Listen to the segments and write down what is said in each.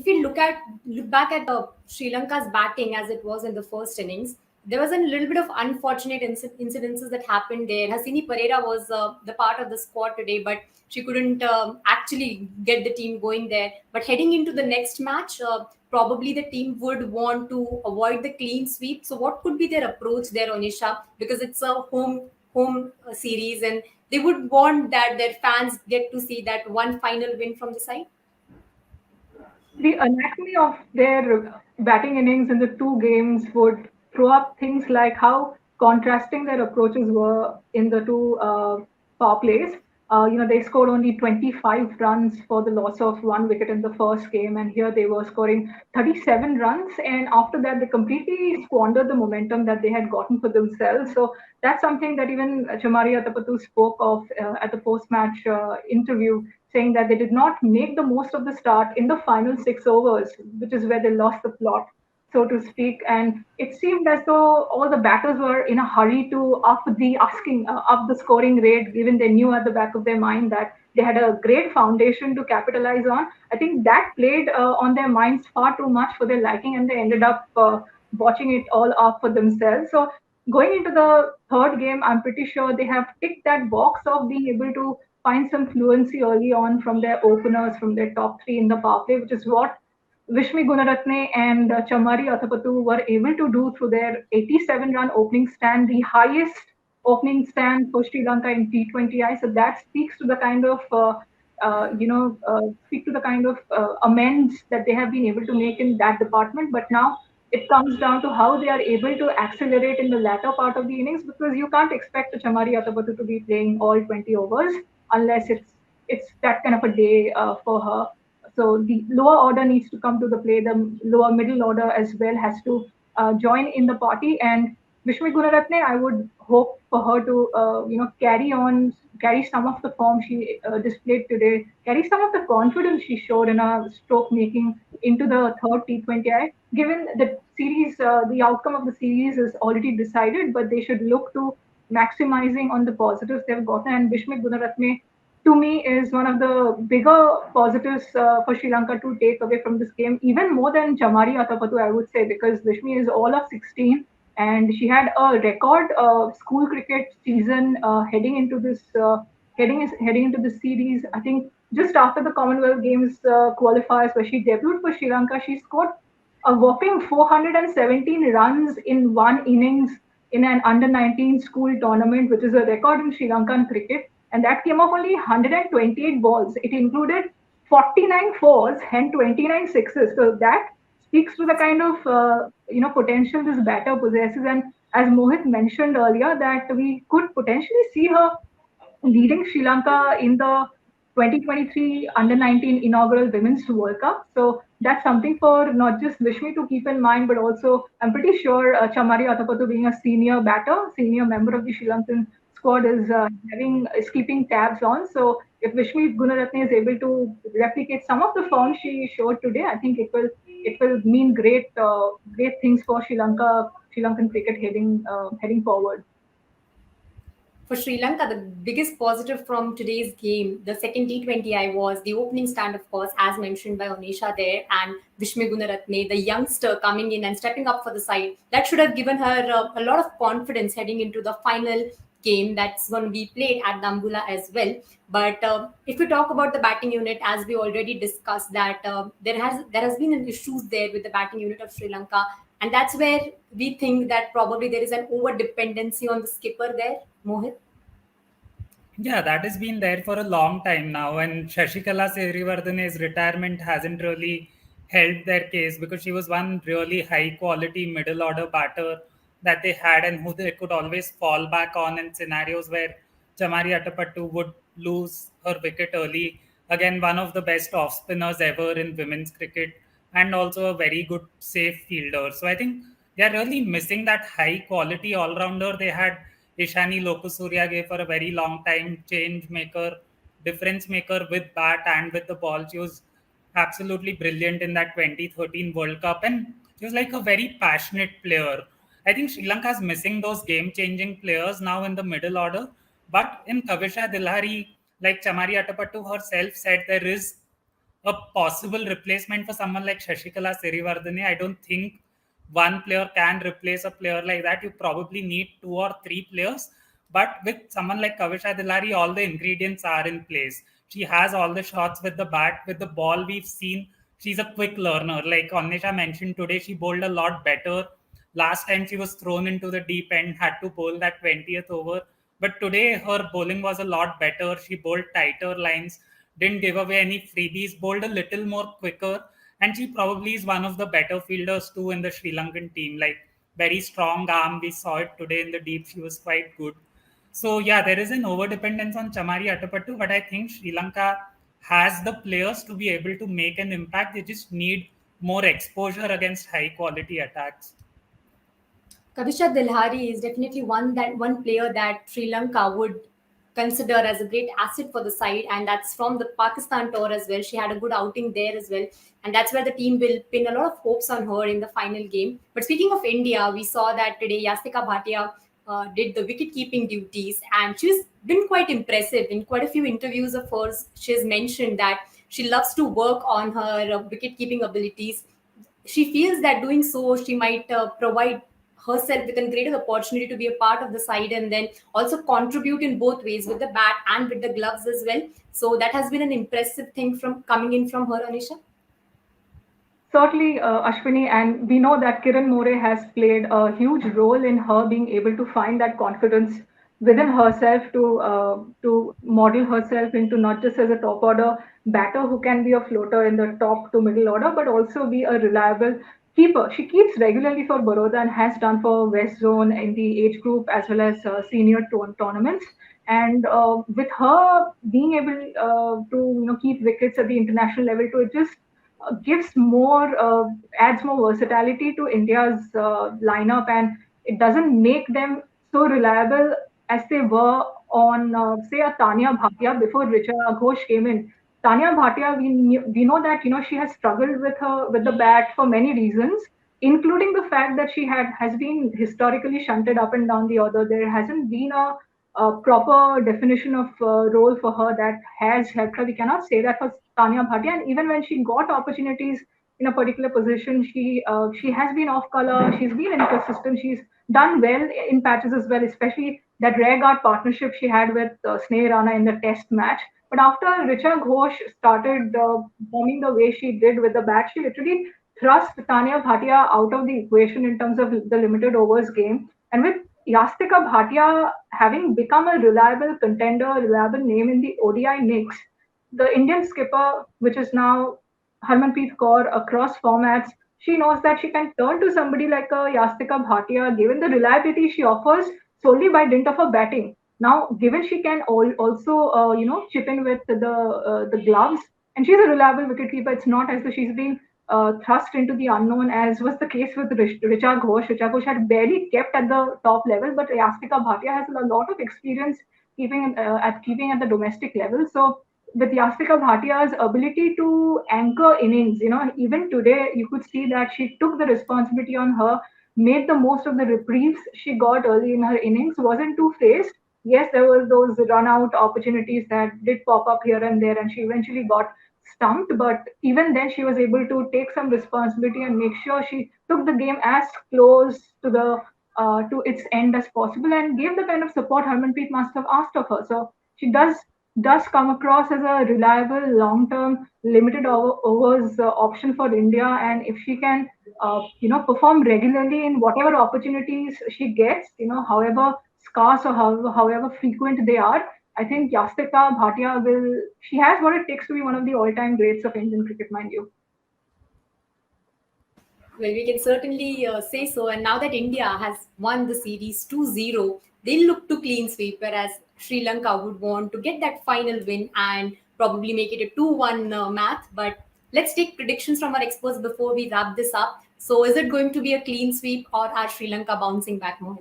if we look back at Sri Lanka's batting as it was in the first innings, there was a little bit of unfortunate incidences that happened there. Hasini Pereira was the part of the squad today, but she couldn't actually get the team going there. But heading into the next match, probably the team would want to avoid the clean sweep. So what could be their approach there, Annesha? Because it's a home series, and they would want that their fans get to see that one final win from the side. The anatomy of their batting innings in the two games would throw up things like how contrasting their approaches were in the two power plays. They scored only 25 runs for the loss of one wicket in the first game, and here they were scoring 37 runs. And after that, they completely squandered the momentum that they had gotten for themselves. So that's something that even Chamari Atapattu spoke of at the post-match interview, saying that they did not make the most of the start in the final 6 overs, which is where they lost the plot, so to speak. And it seemed as though all the batters were in a hurry to up the scoring rate, given they knew at the back of their mind that they had a great foundation to capitalize on. I think that played on their minds far too much for their liking, and they ended up watching it all up for themselves. So going into the third game, I'm pretty sure they have ticked that box of being able to find some fluency early on from their openers, from their top three in the power play, which is what Vishmi Gunaratne and Chamari Athapattu were able to do through their 87-run opening stand, the highest opening stand for Sri Lanka in T20I. So that speaks to the kind of amends that they have been able to make in that department. But now it comes down to how they are able to accelerate in the latter part of the innings, because you can't expect Chamari Athapattu to be playing all 20 overs unless it's that kind of a day for her. So the lower order needs to come to the play. The lower middle order as well has to join in the party. And Vishmi Gunaratne, I would hope for her to carry some of the form she displayed today, carry some of the confidence she showed in her stroke making into the third T20I. Given the series, the outcome of the series is already decided, but they should look to maximizing on the positives they've gotten. And Vishmi Gunaratne, to me, is one of the bigger positives for Sri Lanka to take away from this game, even more than Chamari Atapattu, I would say, because Vishmi is all of 16 and she had a record school cricket season heading into this series. I think just after the Commonwealth Games qualifiers, where she debuted for Sri Lanka, she scored a whopping 417 runs in one innings in an under 19 school tournament, which is a record in Sri Lankan cricket. And that came off only 128 balls. It included 49 fours and 29 sixes. So that speaks to the kind of potential this batter possesses. And as Mohit mentioned earlier, that we could potentially see her leading Sri Lanka in the 2023 Under 19 inaugural Women's World Cup. So that's something for not just Vishmi to keep in mind, but also I'm pretty sure Chamari Athapattu, being a senior batter, senior member of the Sri Lankan squad, is keeping tabs on. So if Vishmi Gunaratne is able to replicate some of the form she showed today, I think it will mean great things for Sri Lankan cricket heading forward. For Sri Lanka, the biggest positive from today's game, the second T20I, was the opening stand, of course, as mentioned by Annesha there, and Vishmi Gunaratne, the youngster coming in and stepping up for the side. That should have given her a lot of confidence heading into the final game that's going to be played at Dambula as well. But if we talk about the batting unit, as we already discussed, that there has been an issues there with the batting unit of Sri Lanka, and that's where we think that probably there is an over dependency on the skipper there, Mohit. Yeah, that has been there for a long time now, and Shashikala Sirivardhane's retirement hasn't really helped their case, because she was one really high quality middle order batter that they had, and who they could always fall back on in scenarios where Chamari Atapattu would lose her wicket early. Again, one of the best off spinners ever in women's cricket, and also a very good safe fielder. So I think they are really missing that high quality all rounder. They had Ishani Lokusurya gave for a very long time, change maker, difference maker with bat and with the ball. She was absolutely brilliant in that 2013 World Cup, and she was like a very passionate player. I think Sri Lanka is missing those game-changing players now in the middle order. But in Kavisha Dilhari, like Chamari Atapattu herself said, there is a possible replacement for someone like Shashikala Sirivardhane. I don't think one player can replace a player like that. You probably need two or three players. But with someone like Kavisha Dilari, all the ingredients are in place. She has all the shots with the bat, with the ball. We've seen she's a quick learner. Like Annesha mentioned today, she bowled a lot better. Last time she was thrown into the deep end, had to bowl that 20th over. But today her bowling was a lot better. She bowled tighter lines, didn't give away any freebies, bowled a little more quicker. And she probably is one of the better fielders too in the Sri Lankan team. Like very strong arm. We saw it today in the deep. She was quite good. So yeah, there is an over dependence on Chamari Atapattu, but I think Sri Lanka has the players to be able to make an impact. They just need more exposure against high quality attacks. Kavisha Dilhari is definitely one player that Sri Lanka would consider as a great asset for the side, and that's from the Pakistan tour as well. She had a good outing there as well, and that's where the team will pin a lot of hopes on her in the final game. But speaking of India, we saw that today Yastika Bhatia did the wicket keeping duties, and she's been quite impressive in quite a few interviews of hers. She has mentioned that she loves to work on her wicket keeping abilities. She feels that doing so she might provide herself with a greater opportunity to be a part of the side and then also contribute in both ways with the bat and with the gloves as well. So that has been an impressive thing from coming in from her, Anisha. Certainly, Ashwini, and we know that Kiran More has played a huge role in her being able to find that confidence within herself to model herself into not just as a top order batter who can be a floater in the top to middle order, but also be a reliable keeper. She keeps regularly for Baroda and has done for West Zone in the age group as well as senior tournaments. And with her being able to keep wickets at the international level, to it just gives more adds more versatility to India's lineup, and it doesn't make them so reliable as they were on say a Tanya Bhatia before Richa Ghosh came in. Tanya Bhatia, we know that she has struggled with the bat for many reasons, including the fact that she has been historically shunted up and down the order. There hasn't been a proper definition of role for her that has helped her. We cannot say that for Tanya Bhatia, and even when she got opportunities in a particular position, she has been off color. She's been inconsistent. She's done well in patches as well, especially that rare guard partnership she had with Sneh Rana in the Test match. But after Richa Ghosh started bombing the way she did with the bat, she literally thrust Tanya Bhatia out of the equation in terms of the limited overs game. And with Yastika Bhatia having become a reliable contender, reliable name in the ODI mix, the Indian skipper, which is now Harmanpreet Kaur across formats, she knows that she can turn to somebody like a Yastika Bhatia, given the reliability she offers solely by dint of her batting. Now, given she can also, chip in with the gloves, and she's a reliable wicketkeeper. It's not as though she's being thrust into the unknown, as was the case with Richa Ghosh. Richa Ghosh had barely kept at the top level, but Yastika Bhatia has a lot of experience keeping at the domestic level. So with Yastika Bhatia's ability to anchor innings, even today you could see that she took the responsibility on her, made the most of the reprieves she got early in her innings, wasn't too phased. Yes, there was those run out opportunities that did pop up here and there, and she eventually got stumped. But even then, she was able to take some responsibility and make sure she took the game as close to its end as possible and gave the kind of support Harmanpreet must have asked of her. So she does come across as a reliable, long-term, limited overs option for India. And if she can, perform regularly in whatever opportunities she gets, however scarce or however frequent they are, I think Yastika Bhatia will. She has what it takes to be one of the all-time greats of Indian cricket, mind you. Well, we can certainly say so. And now that India has won the series 2-0, they'll look to clean sweep, whereas Sri Lanka would want to get that final win and probably make it a 2-1 match. But let's take predictions from our experts before we wrap this up. So, is it going to be a clean sweep or are Sri Lanka bouncing back more?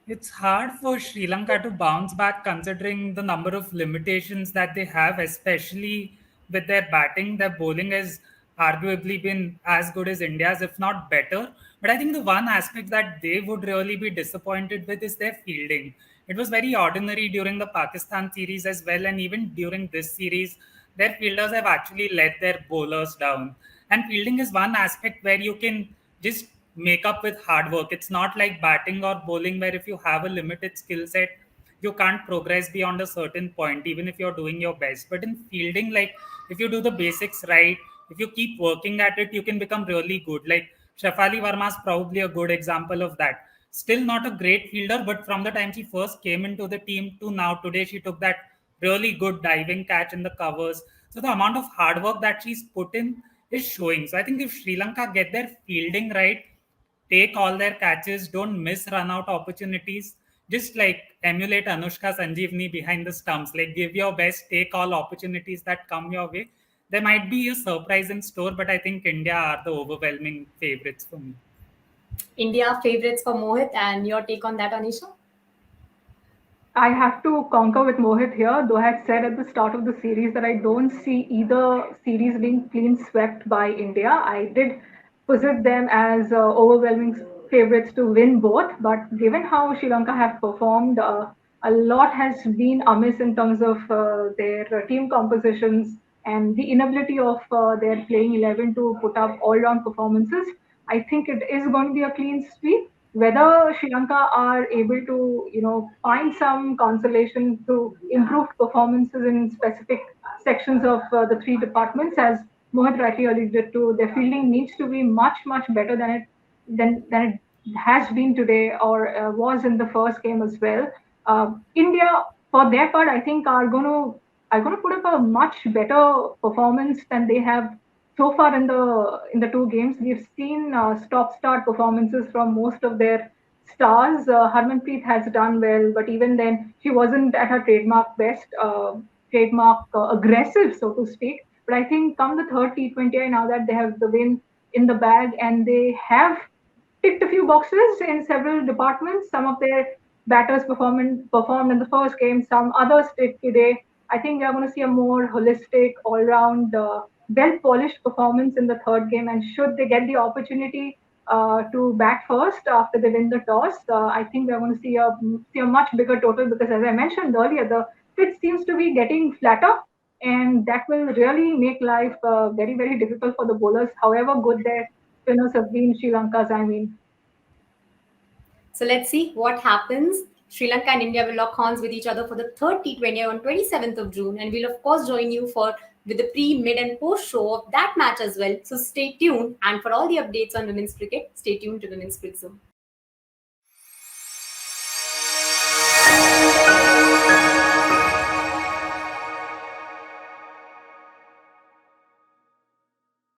It's hard for Sri Lanka to bounce back considering the number of limitations that they have, especially with their batting. Their bowling has arguably been as good as India's, if not better. But I think the one aspect that they would really be disappointed with is their fielding. It was very ordinary during the Pakistan series as well, and even during this series. their fielders have actually let their bowlers down. And fielding is one aspect where you can just make up with hard work. It's not like batting or bowling, where if you have a limited skill set, you can't progress beyond a certain point, even if you're doing your best. But in fielding, like if you do the basics right, if you keep working at it, you can become really good. Like Shafali Verma is probably a good example of that. Still not a great fielder, but from the time she first came into the team to now, today, she took that really good diving catch in the covers. So the amount of hard work that she's put in is showing. So I think if Sri Lanka get their fielding right, take all their catches, don't miss run out opportunities, just like emulate Anushka Sanjeevani behind the stumps, like give your best, take all opportunities that come your way. There might be a surprise in store, but I think India are the overwhelming favorites for me. India favorites for Mohit, and your take on that, Annesha? I have to concur with Mohit here, though I had said at the start of the series that I don't see either series being clean swept by India. I did posit them as overwhelming favorites to win both, but given how Sri Lanka have performed, a lot has been amiss in terms of their team compositions and the inability of their playing 11 to put up all-round performances. I think it is going to be a clean sweep. Whether Sri Lanka are able to, find some consolation through improved performances in specific sections of the three departments, as Mohit rightly alluded to, their fielding needs to be much, much better than it has been today or was in the first game as well. India, for their part, I think are going to put up a much better performance than they have so far in the two games. We've seen stop-start performances from most of their stars. Harmanpreet has done well, but even then, she wasn't at her trademark best, trademark aggressive, so to speak. But I think come the third T20I, now that they have the win in the bag and they have ticked a few boxes in several departments. Some of their batters performed in the first game, some others did today. I think we are going to see a more holistic, all-round, well-polished performance in the third game. And should they get the opportunity to bat first after they win the toss, I think we are going to see a much bigger total because, as I mentioned earlier, the pitch seems to be getting flatter, and that will really make life very, very difficult for the bowlers, however good their spinners have been. Sri Lanka's, I mean. So let's see what happens. Sri Lanka and India will lock horns with each other for the third T20 on 27th of June, and we'll of course join you for with the pre, mid, and post show of that match as well. So stay tuned, and for all the updates on women's cricket, stay tuned to Women's Cricket Zone.